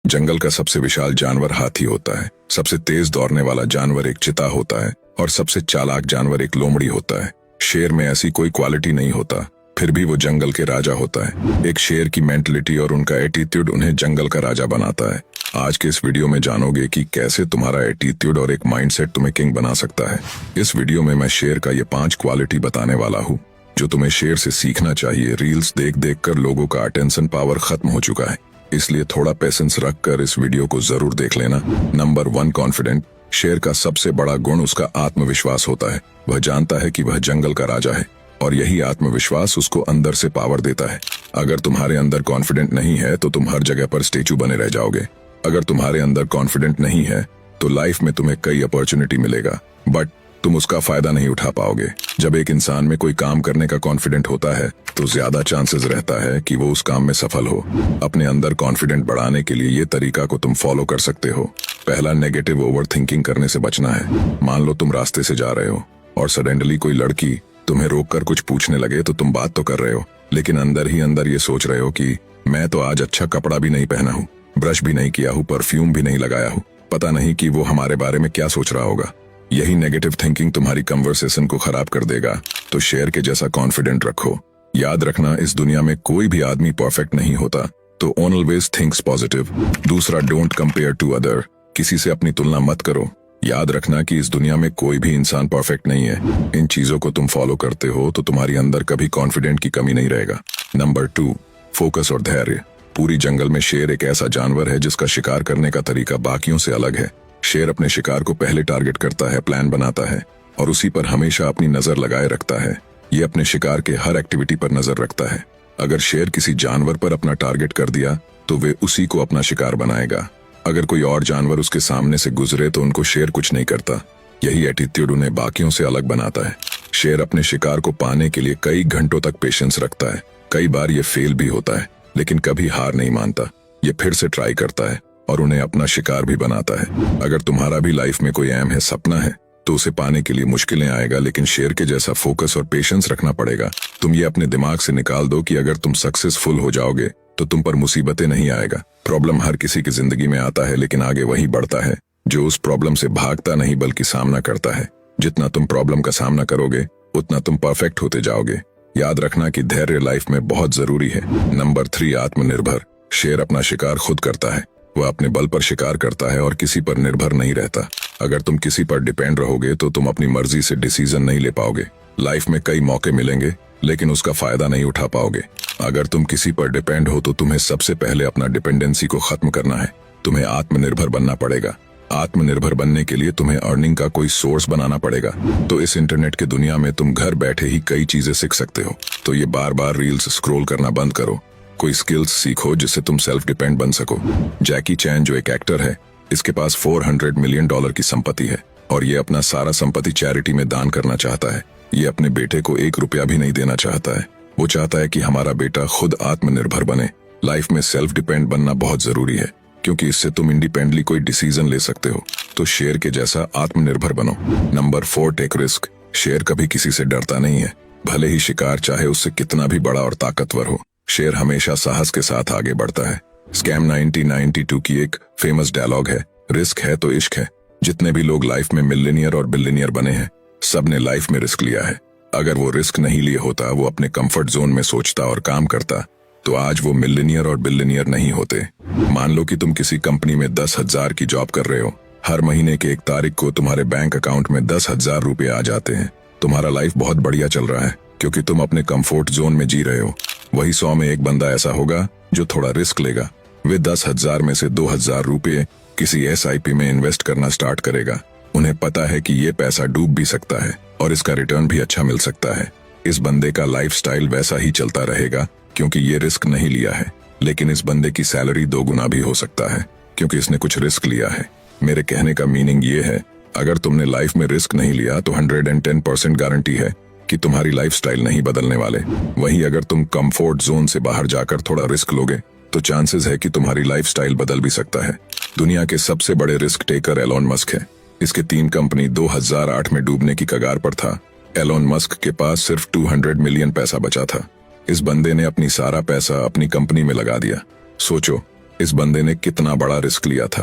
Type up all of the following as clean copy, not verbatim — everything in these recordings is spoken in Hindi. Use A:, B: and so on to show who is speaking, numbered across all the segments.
A: जंगल का सबसे विशाल जानवर हाथी होता है, सबसे तेज दौड़ने वाला जानवर एक चीता होता है और सबसे चालाक जानवर एक लोमड़ी होता है। शेर में ऐसी कोई क्वालिटी नहीं होता, फिर भी वो जंगल के राजा होता है। एक शेर की मेंटलिटी और उनका एटीट्यूड उन्हें जंगल का राजा बनाता है। आज के इस वीडियो में जानोगे कि कैसे तुम्हारा एटीट्यूड और एक माइंडसेट तुम्हें किंग बना सकता है। इस वीडियो में मैं शेर का ये 5 क्वालिटी बताने वाला हूँ जो तुम्हें शेर से सीखना चाहिए। रील्स देख देख कर लोगों का अटेंशन पावर खत्म हो चुका है, इसलिए थोड़ा पेशेंस रखकर इस वीडियो को जरूर देख लेना। Number 1, confident. शेर का सबसे बड़ा गुण उसका आत्मविश्वास होता है। वह जानता है कि वह जंगल का राजा है और यही आत्मविश्वास उसको अंदर से पावर देता है। अगर तुम्हारे अंदर कॉन्फिडेंट नहीं है तो तुम हर जगह पर स्टेचू बने रह जाओगे। अगर तुम्हारे अंदर कॉन्फिडेंट नहीं है तो लाइफ में तुम्हें कई अपॉर्चुनिटी मिलेगा, बट तुम उसका फायदा नहीं उठा पाओगे। जब एक इंसान में कोई काम करने का कॉन्फिडेंट होता है तो ज्यादा चांसेस रहता है कि वो उस काम में सफल हो। अपने अंदर कॉन्फिडेंट बढ़ाने के लिए ये तरीका को तुम फॉलो कर सकते हो। पहला, नेगेटिव ओवर थिंकिंग करने से बचना है। मान लो तुम रास्ते से जा रहे हो और सडनली कोई लड़की तुम्हें रोककर कुछ पूछने लगे तो तुम बात तो कर रहे हो, लेकिन अंदर ही अंदर ये सोच रहे हो कि मैं तो आज अच्छा कपड़ा भी नहीं पहना हूँ, ब्रश भी नहीं किया हूँ, परफ्यूम भी नहीं लगाया हूँ। पता नहीं कि वो हमारे बारे में क्या सोच रहा होगा। यही नेगेटिव थिंकिंग तुम्हारी कन्वर्सेशन को खराब कर देगा। तो शेर के जैसा कॉन्फिडेंट रखो। याद रखना, इस दुनिया में कोई भी आदमी परफेक्ट नहीं होता, तो ऑलवेज थिंक्स पॉजिटिव। दूसरा, डोंट कंपेयर टू अदर। किसी से अपनी तुलना मत करो। याद रखना कि इस दुनिया में कोई भी इंसान परफेक्ट नहीं है। इन चीजों को तुम फॉलो करते हो तो तुम्हारी अंदर कभी कॉन्फिडेंट की कमी नहीं रहेगा। नंबर 2, फोकस और धैर्य। पूरी जंगल में शेर एक ऐसा जानवर है जिसका शिकार करने का तरीका बाकियों से अलग है। शेर अपने शिकार को पहले टारगेट करता है, प्लान बनाता है और उसी पर हमेशा अपनी नजर लगाए रखता है। ये अपने शिकार के हर एक्टिविटी पर नजर रखता है। अगर शेर किसी जानवर पर अपना टारगेट कर दिया तो वे उसी को अपना शिकार बनाएगा। अगर कोई और जानवर उसके सामने से गुजरे तो उनको शेर कुछ नहीं करता। यही एटीट्यूड उन्हें बाकियों से अलग बनाता है। शेर अपने शिकार को पाने के लिए कई घंटों तक पेशेंस रखता है। कई बार ये फेल भी होता है, लेकिन कभी हार नहीं मानता। ये फिर से ट्राई करता है और उन्हें अपना शिकार भी बनाता है। अगर तुम्हारा भी लाइफ में कोई एम है, सपना है, तो उसे पाने के लिए मुश्किलें आएगा, लेकिन शेर के जैसा फोकस और पेशेंस रखना पड़ेगा। तुम ये अपने दिमाग से निकाल दो कि अगर तुम सक्सेसफुल हो जाओगे तो तुम पर मुसीबतें नहीं आएगा। प्रॉब्लम हर किसी की जिंदगी में आता है, लेकिन आगे वही बढ़ता है जो उस प्रॉब्लम से भागता नहीं बल्कि सामना करता है। जितना तुम प्रॉब्लम का सामना करोगे उतना तुम परफेक्ट होते जाओगे। याद रखना कि धैर्य लाइफ में बहुत जरूरी है। नंबर 3, आत्मनिर्भर। शेर अपना शिकार खुद करता है। वह अपने बल पर शिकार करता है और किसी पर निर्भर नहीं रहता। अगर तुम किसी पर डिपेंड रहोगे तो तुम अपनी मर्जी से डिसीजन नहीं ले पाओगे। लाइफ में कई मौके मिलेंगे लेकिन उसका फायदा नहीं उठा पाओगे। अगर तुम किसी पर डिपेंड हो तो तुम्हें सबसे पहले अपना डिपेंडेंसी को खत्म करना है। तुम्हें आत्मनिर्भर बनना पड़ेगा। आत्मनिर्भर बनने के लिए तुम्हें अर्निंग का कोई सोर्स बनाना पड़ेगा। तो इस इंटरनेट की दुनिया में तुम घर बैठे ही कई चीजें सीख सकते हो। तो ये बार बार रील्स स्क्रॉल करना बंद करो। कोई स्किल्स सीखो जिससे तुम सेल्फ डिपेंड बन सको। जैकी चैन जो एक एक्टर है, इसके पास $400 मिलियन की संपत्ति है और ये अपना सारा संपत्ति चैरिटी में दान करना चाहता है। ये अपने बेटे को $1 भी नहीं देना चाहता है। वो चाहता है कि हमारा बेटा खुद आत्मनिर्भर बने। लाइफ में सेल्फ डिपेंड बनना बहुत जरूरी है, क्योंकि इससे तुम इंडिपेंडेंटली कोई डिसीजन ले सकते हो। तो शेर के जैसा आत्मनिर्भर बनो। Number 4, take risk. शेर कभी किसी से डरता नहीं है, भले ही शिकार चाहे उससे कितना भी बड़ा और ताकतवर हो। शेर हमेशा साहस के साथ आगे बढ़ता है। स्कैम 1992 की एक फेमस डायलॉग है, रिस्क है तो इश्क है। जितने भी लोग लाइफ में मिलियनियर और बिलियनियर बने हैं, सबने लाइफ में रिस्क लिया है। अगर वो रिस्क नहीं लिए होता, वो अपने कंफर्ट जोन में सोचता और काम करता, तो आज वो मिलियनियर और बिलियनियर नहीं होते। मान लो कि तुम किसी कंपनी में 10,000 की जॉब कर रहे हो। हर महीने की 1 तारीख को तुम्हारे बैंक अकाउंट में 10,000 रुपए आ जाते हैं। तुम्हारा लाइफ बहुत बढ़िया चल रहा है क्योंकि तुम अपने कंफर्ट जोन में जी रहे हो। वही 100 में एक बंदा ऐसा होगा जो थोड़ा रिस्क लेगा। वे 10,000 में से 2,000 रुपए किसी SIP में इन्वेस्ट करना स्टार्ट करेगा। उन्हें पता है कि ये पैसा डूब भी सकता है और इसका रिटर्न भी अच्छा मिल सकता है। इस बंदे का लाइफस्टाइल वैसा ही चलता रहेगा क्योंकि ये रिस्क नहीं लिया है, लेकिन इस बंदे की सैलरी 2 गुना भी हो सकता है क्योंकि इसने कुछ रिस्क लिया है। मेरे कहने का मीनिंग ये है, अगर तुमने लाइफ में रिस्क नहीं लिया तो 110% गारंटी है कि तुम्हारी लाइफस्टाइल नहीं बदलने वाले। वहीं अगर तुम कंफर्ट जोन से बाहर जाकर थोड़ा रिस्क लोगे तो चांसेस है कि तुम्हारी लाइफस्टाइल बदल भी सकता है। दुनिया के सबसे बड़े रिस्क टेकर एलोन मस्क है। इसके 3 कंपनी 2008 में डूबने की कगार पर था। एलोन मस्क के पास सिर्फ 200 मिलियन पैसा बचा था। इस बंदे ने अपनी सारा पैसा अपनी कंपनी में लगा दिया। सोचो, इस बंदे ने कितना बड़ा रिस्क लिया था।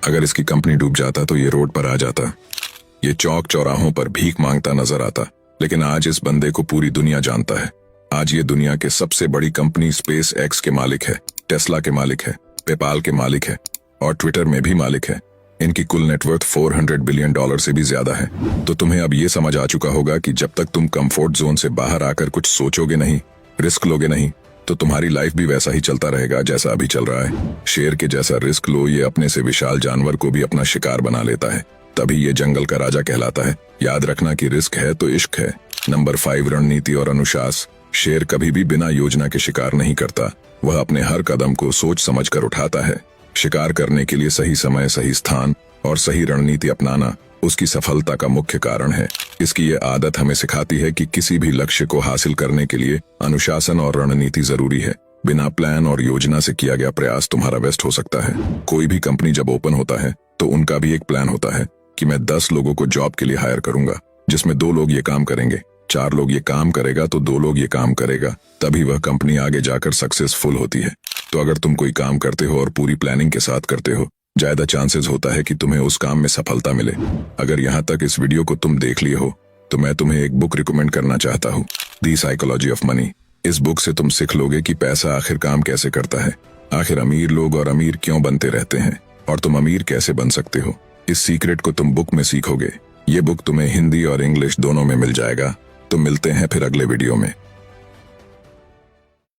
A: अगर इसकी कंपनी डूब जाता तो ये रोड पर आ जाता, ये चौक चौराहों पर भीख मांगता नजर आता। लेकिन आज इस बंदे को पूरी दुनिया जानता है। आज ये दुनिया के सबसे बड़ी कंपनी स्पेस एक्स के मालिक है, टेस्ला के मालिक है, पेपाल के मालिक है और ट्विटर में भी मालिक है। इनकी कुल नेटवर्थ $400 बिलियन से भी ज्यादा है। तो तुम्हें अब ये समझ आ चुका होगा कि जब तक तुम कंफर्ट जोन से बाहर आकर कुछ सोचोगे नहीं, रिस्क लोगे नहीं, तो तुम्हारी लाइफ भी वैसा ही चलता रहेगा जैसा अभी चल रहा है। शेर के जैसा रिस्क लो, ये अपने से विशाल जानवर को भी अपना शिकार बना लेता है, तभी ये जंगल का राजा कहलाता है। याद रखना कि रिस्क है तो इश्क है। नंबर 5, रणनीति और अनुशासन। शेर कभी भी बिना योजना के शिकार नहीं करता, वह अपने हर कदम को सोच समझ कर उठाता है। शिकार करने के लिए सही समय, सही स्थान और सही रणनीति अपनाना उसकी सफलता का मुख्य कारण है। इसकी ये आदत हमें सिखाती है कि किसी भी लक्ष्य को हासिल करने के लिए अनुशासन और रणनीति जरूरी है। बिना प्लान और योजना से किया गया प्रयास तुम्हारा वेस्ट हो सकता है। कोई भी कंपनी जब ओपन होता है तो उनका भी एक प्लान होता है कि मैं 10 लोगों को जॉब के लिए हायर करूंगा, जिसमें 2 लोग ये काम करेंगे, 4 लोग ये काम करेगा तो 2 लोग ये काम करेगा, तभी वह कंपनी आगे जाकर सक्सेसफुल होती है। तो अगर तुम कोई काम करते हो और पूरी प्लानिंग के साथ करते हो, ज्यादा चांसेस होता है कि तुम्हें उस काम में सफलता मिले। अगर यहाँ तक इस वीडियो को तुम देख लिए हो तो मैं तुम्हें एक बुक रिकमेंड करना चाहता हूँ, दी साइकोलॉजी ऑफ मनी। इस बुक से तुम सीख लोगे कि पैसा आखिर काम कैसे करता है, आखिर अमीर लोग और अमीर क्यों बनते रहते हैं और तुम अमीर कैसे बन सकते हो। इस सीक्रेट को तुम बुक में सीखोगे। ये बुक तुम्हें हिंदी और इंग्लिश दोनों में मिल जाएगा। तो मिलते हैं फिर अगले वीडियो में।